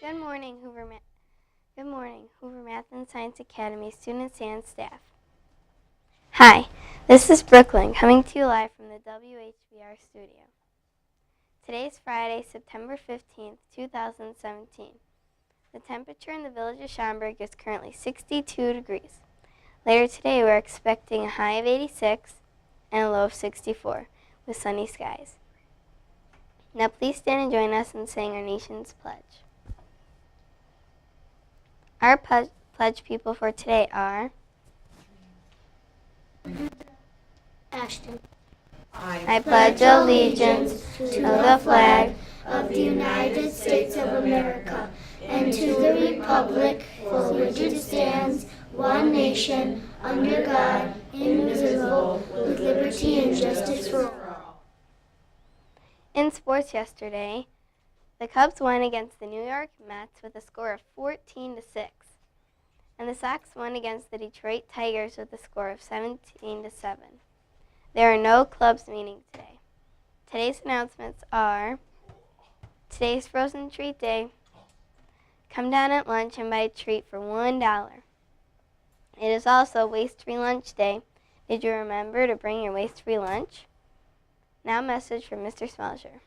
Good morning, Hoover Math and Science Academy students and staff. Hi, this is Brooklyn coming to you live from the WHBR studio. Today is Friday, September 15th, 2017. The temperature in the village of Schaumburg is currently 62 degrees. Later today, we're expecting a high of 86 and a low of 64 with sunny skies. Now please stand and join us in saying our nation's pledge. Our pledge people for today are Ashton. I pledge allegiance to the flag of the United States of America and to the republic for which it stands, one nation, under God, indivisible, with liberty and justice for all. In sports yesterday, the Cubs won against the New York Mets with a score of 14-6, and the Sox won against the Detroit Tigers with a score of 17-7. There are no clubs meeting today. Today's announcements are: today's Frozen Treat Day. Come down at lunch and buy a treat for $1. It is also Waste-Free Lunch Day. Did you remember to bring your waste-free lunch? Now a message from Mr. Smelger.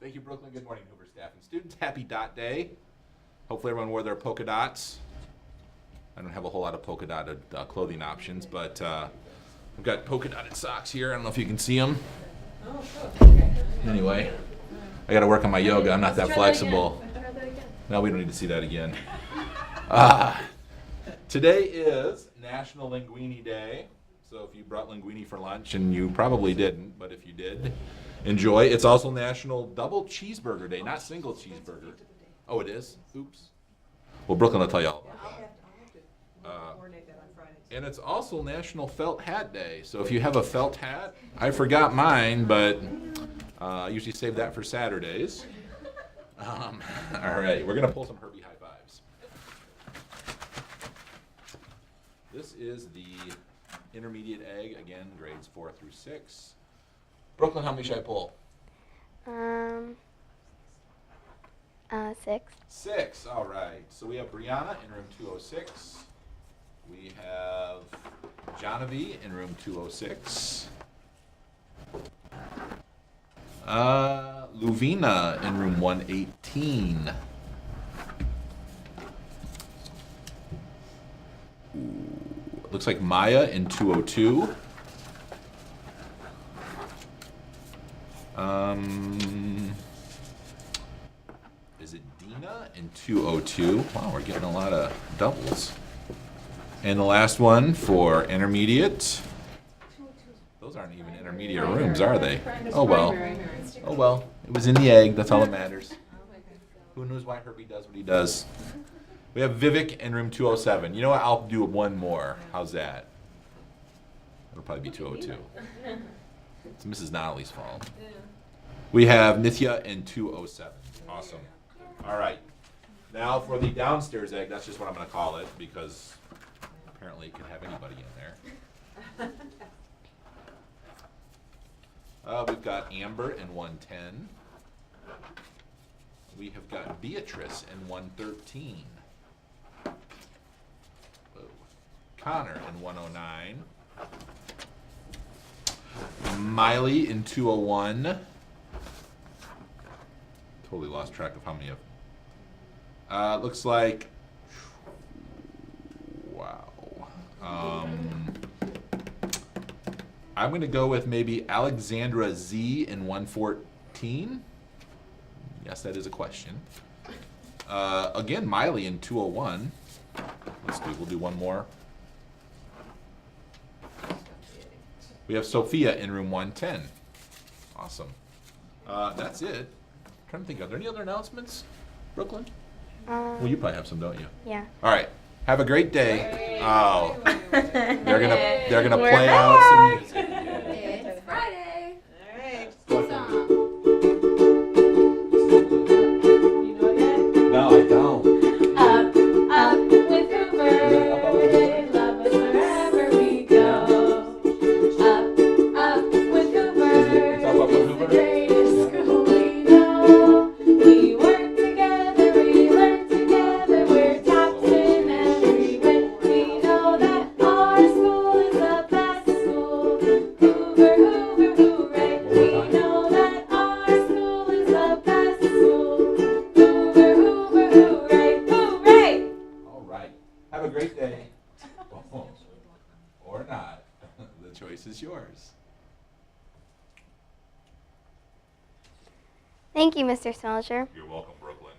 Thank you, Brooklyn. Good morning, Hoover staff and students. Happy Dot Day. Hopefully everyone wore their polka dots. I don't have a whole lot of polka dotted clothing options, but I've got polka dotted socks here. I don't know if you can see them. Anyway, I got to work on my yoga. I'm not that flexible. No, we don't need to see that again. Today is National Linguine Day. So if you brought linguine for lunch, and you probably didn't, but if you did, enjoy. It's also National Double Cheeseburger Day, not single cheeseburger. Oh, it is? Oops. Well, Brooklyn will tell you all about that. And it's also National Felt Hat Day. So if you have a felt hat, I forgot mine, but I usually save that for Saturdays. All right, we're going to pull some Herbie high fives. This is the intermediate egg, again, grades 4 through 6. Brooklyn, how many should I pull? 6. 6, all right. So we have Brianna in room 206. We have Jonavi in room 206. Luvina in room 118. Looks like Maya in 202. Is it Dina in 202? Wow, we're getting a lot of doubles. And the last one for intermediate. Those aren't even intermediate rooms, are they? Oh well. Oh well. It was in the egg. That's all that matters. Who knows why Herbie does what he does? We have Vivek in room 207. You know what? I'll do one more. How's that? It'll probably be 202. It's Mrs. Nolly's fault. We have Nithya in 207. Awesome. All right. Now for the downstairs egg, that's just what I'm going to call it because apparently it can have anybody in there. We've got Amber in 110. We have got Beatrice in 113. Whoa. Connor in 109. Miley in 201. Totally lost track of how many of. Looks like. Wow. I'm going to go with maybe Alexandra Z in 114. Yes, that is a question. Again, Miley in 201. We'll do one more. We have Sophia in room 110. Awesome. That's it. I'm trying to think, are there any other announcements, Brooklyn? Well, you probably have some, don't you? Yeah. All right. Have a great day. Oh, they're gonna play out some music. yours. Thank you, Mr. Smelcher. You're welcome, Brooklyn.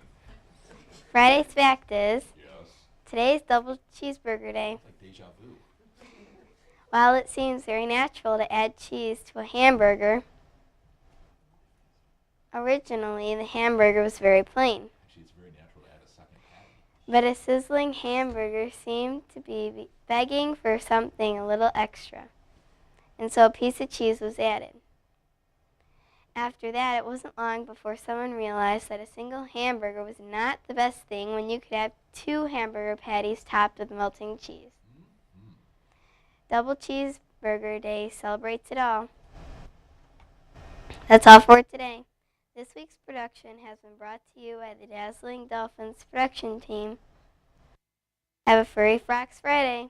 Friday's fact is, Yes. today's double cheeseburger day. It's like deja vu. While it seems very natural to add cheese to a hamburger, originally the hamburger was very plain. Actually, it's very natural to add a second patty. But a sizzling hamburger seemed to be begging for something a little extra, and so a piece of cheese was added. After that, it wasn't long before someone realized that a single hamburger was not the best thing when you could have 2 hamburger patties topped with melting cheese. Mm-hmm. Double Cheeseburger Day celebrates it all. That's all for today. This week's production has been brought to you by the Dazzling Dolphins production team. Have a Furry Frocks Friday.